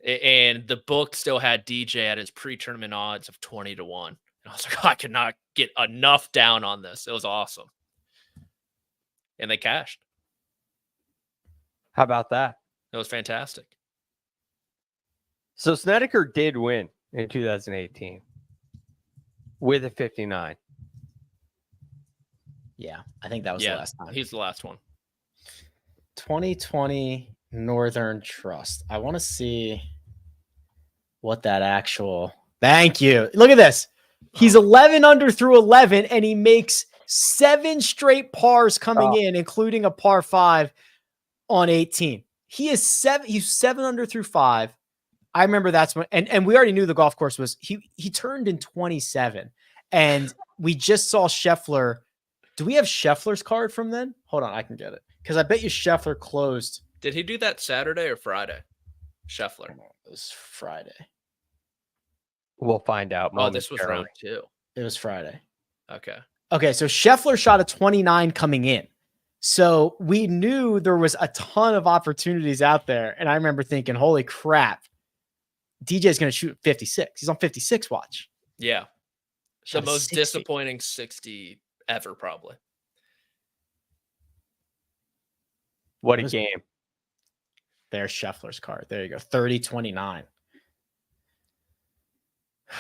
And the book still had DJ at his pre-tournament odds of 20-1. And I was like, I could not get enough down on this. It was awesome. And they cashed. How about that? It was fantastic. So Snedeker did win in 2018 with a 59. Yeah, I think that was the last time. He's the last one. 2020 Northern Trust. I want to see what that actual. Thank you. Look at this. He's 11 under through 11, and he makes 7 straight pars coming in, including a par 5 on 18. He's 7 under through 5. I remember that's when, and we already knew the golf course was he turned in 27, and we just saw Scheffler. Do we have Scheffler's card from then? Hold on, I can get it because I bet you Scheffler closed. Did he do that Saturday or Friday? Scheffler. It was Friday. We'll find out. Oh, this was round 2. It was Friday. Okay, so Scheffler shot a 29 coming in. So we knew there was a ton of opportunities out there. And I remember thinking, holy crap, DJ's going to shoot 56. He's on 56 watch. Yeah. The most disappointing 60 ever, probably. What a game. There's Scheffler's card. There you go. 30-29.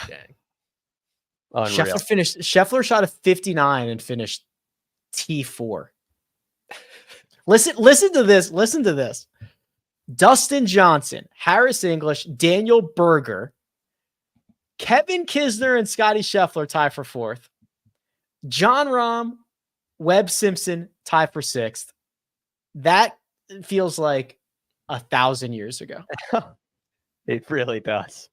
Dang. Unreal. Scheffler shot a 59 and finished T4. Listen to this. Listen to this. Dustin Johnson, Harris English, Daniel Berger, Kevin Kisner, and Scotty Scheffler tie for 4th. John Rahm, Webb Simpson tie for 6th. That feels like 1,000 years ago. It really does.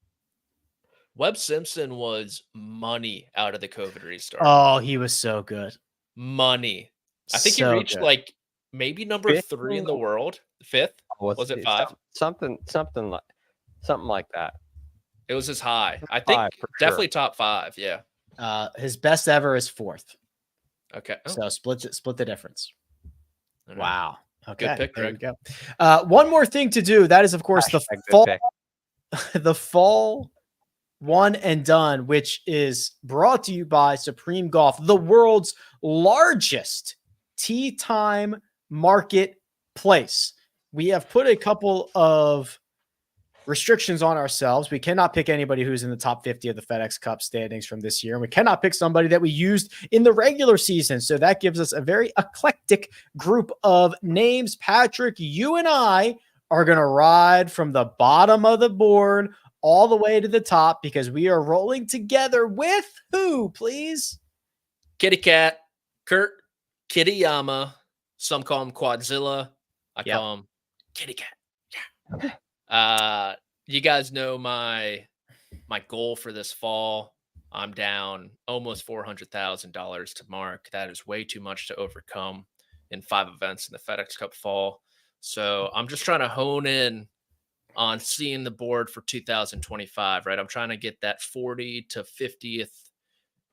Webb Simpson was money out of the COVID restart. Oh, he was so good. Money. I think he reached like maybe number 3 in the world. 5th? Was it 5? Something like that. It was his high. I think definitely top 5. Yeah. His best ever is 4th. Okay. So split the difference. Wow. Okay. Good pick, there you Greg. go. One more thing to do. That is, of course, the fall one and done, which is brought to you by Supreme Golf, the world's largest tee time marketplace. We have put a couple of restrictions on ourselves. We cannot pick anybody who's in the top 50 of the FedEx Cup standings from this year. And we cannot pick somebody that we used in the regular season. So that gives us a very eclectic group of names. Patrick, you and I are going to ride from the bottom of the board all the way to the top because we are rolling together with who, please? Kitty Cat, Kurt Kittyama. Some call him Quadzilla. I call him Kitty Cat. Yeah. You guys know my goal for this fall. I'm down almost $400,000 to mark. That is way too much to overcome in 5 events in the FedEx Cup fall. So I'm just trying to hone in on seeing the board for 2025, right? I'm trying to get that 40 to 50th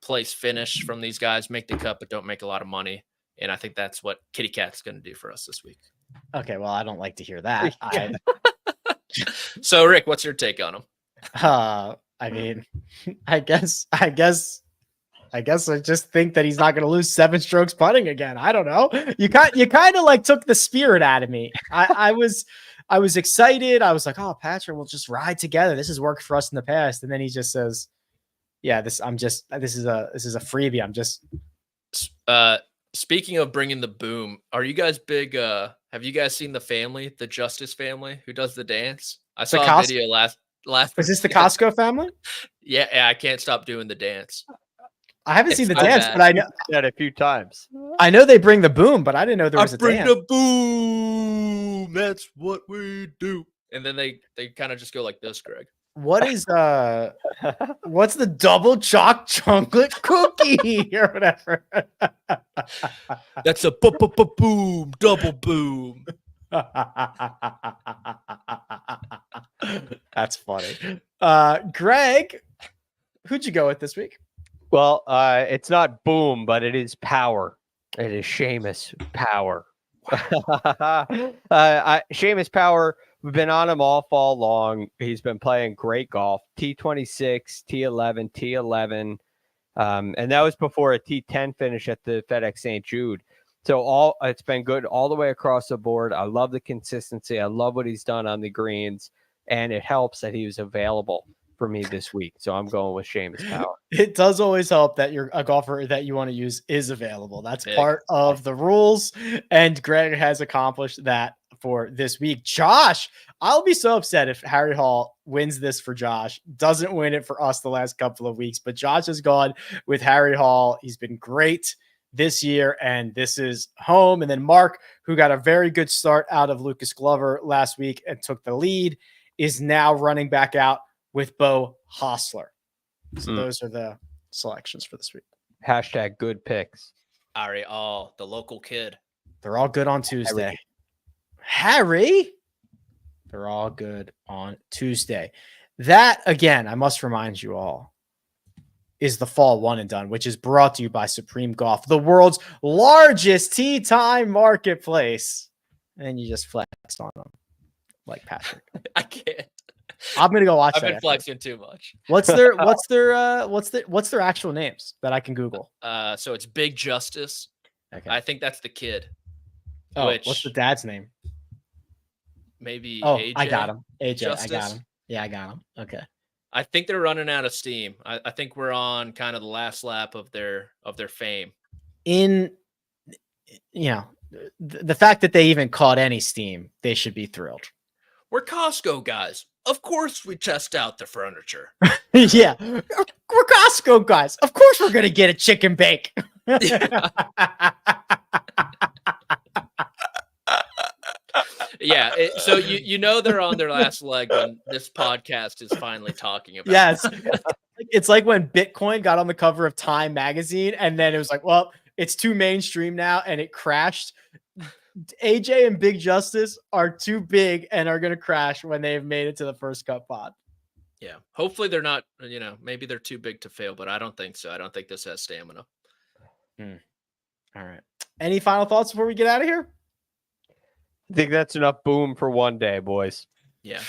place finish from these guys, make the cut, but don't make a lot of money. And I think that's what Kitty Cat's going to do for us this week. Okay, well, I don't like to hear that. So, Rick, what's your take on him? I mean, I guess I just think that he's not going to lose 7 strokes putting again. I don't know. You kind of like took the spirit out of me. I was excited. I was like, oh, Patrick, we'll just ride together. This has worked for us in the past. And then he just says, yeah, this is a freebie. I'm just, speaking of bringing the boom, are you guys big? Have you guys seen the family, the Justice family, who does the dance? I saw a video last. Is this the Costco family? Yeah, I can't stop doing the dance. I haven't It's seen the not dance, bad. but I know That a few times. I know they bring the boom, but I didn't know there was a dance. the boom. That's what we do. And then they kind of just go like this, Greg. What is what's the double chocolate cookie or whatever? That's a boom, double boom. That's funny. Greg, who'd you go with this week? Well, it's not boom, but it is power. It is Seamus Power. Seamus Power, we've been on him all fall long. He's been playing great golf. T26, T11, T11. And that was before a T10 finish at the FedEx St. Jude. So it's been good all the way across the board. I love the consistency. I love what he's done on the greens. And it helps that he was available for me this week. So I'm going with Seamus Power. It does always help that you're a golfer that you want to use is available. That's Big. part of the rules. And Greg has accomplished that for this week. Josh, I'll be so upset if Harry Hall wins this for Josh, doesn't win it for us the last couple of weeks, but Josh has gone with Harry Hall. He's been great this year, and this is home. And then Mark, who got a very good start out of Lucas Glover last week and took the lead, is now running back out with Bo Hostler. So those are the selections for this week. Hashtag good picks. Ari, the local kid. They're all good on Tuesday. Harry? They're all good on Tuesday. That, again, I must remind you all, is the fall one and done, which is brought to you by Supreme Golf, the world's largest tee time marketplace. And you just flexed on them like Patrick. I can't. I'm gonna go watch I've that. been flexing too much. What's their actual names that I can Google? So it's Big Justice. Okay. I think that's the kid. Oh, what's the dad's name? Maybe AJ. I got him. AJ. Justice? I got him. Yeah, I got him. Okay. I think they're running out of steam. I think we're on kind of the last lap of their fame. The fact that they even caught any steam, they should be thrilled. We're Costco guys. Of course we test out the furniture. Yeah. We're Costco guys. Of course we're going to get a chicken bake. Yeah. So you know they're on their last leg when this podcast is finally talking about. Yes. It's like when Bitcoin got on the cover of Time magazine and then it was like, well, it's too mainstream now and it crashed. AJ and Big Justice are too big and are going to crash when they've made it to the first cut pod. Yeah. Hopefully they're not, maybe they're too big to fail, but I don't think so. I don't think this has stamina. All right. Any final thoughts before we get out of here? I think that's enough boom for one day, boys. Yeah.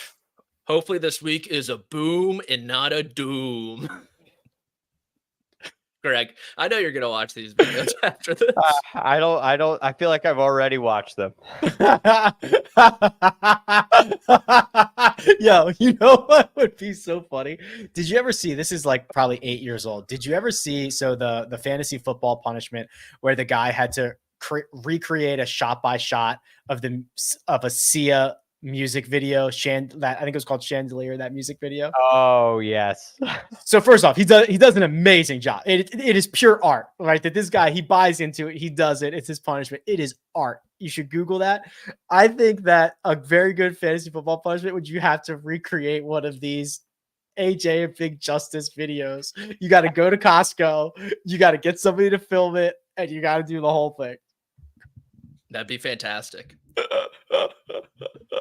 Hopefully this week is a boom and not a doom. Greg, I know you're going to watch these videos after this. I feel like I've already watched them. Yo, you know what would be so funny? Did you ever see, this is like probably 8 years old. Did you ever see, the fantasy football punishment where the guy had to recreate a shot by shot of a Sia music video, that I think it was called Chandelier, that music video. Oh yes. So first off, he does an amazing job. It is pure art, right? That this guy, he buys into it, he does it. It's his punishment. It is art. You should Google that. I think that a very good fantasy football punishment would you have to recreate one of these AJ and Big Justice videos. You got to go to Costco. You got to get somebody to film it, and you got to do the whole thing. That'd be fantastic.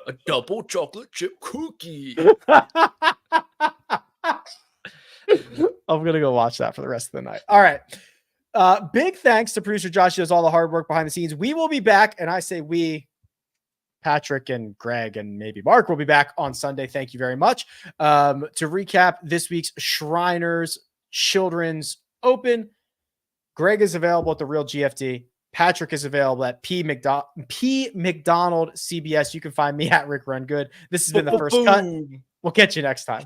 A double chocolate chip cookie. I'm going to go watch that for the rest of the night. All right. Big thanks to producer Josh, who does all the hard work behind the scenes. We will be back, and I say we, Patrick and Greg and maybe Mark will be back on Sunday. Thank you very much. To recap this week's Shriners Children's Open, Greg is available at the Real GFD. Patrick is available at P. McDonald CBS. You can find me at Rick Run Good. This has been the first cut. We'll catch you next time.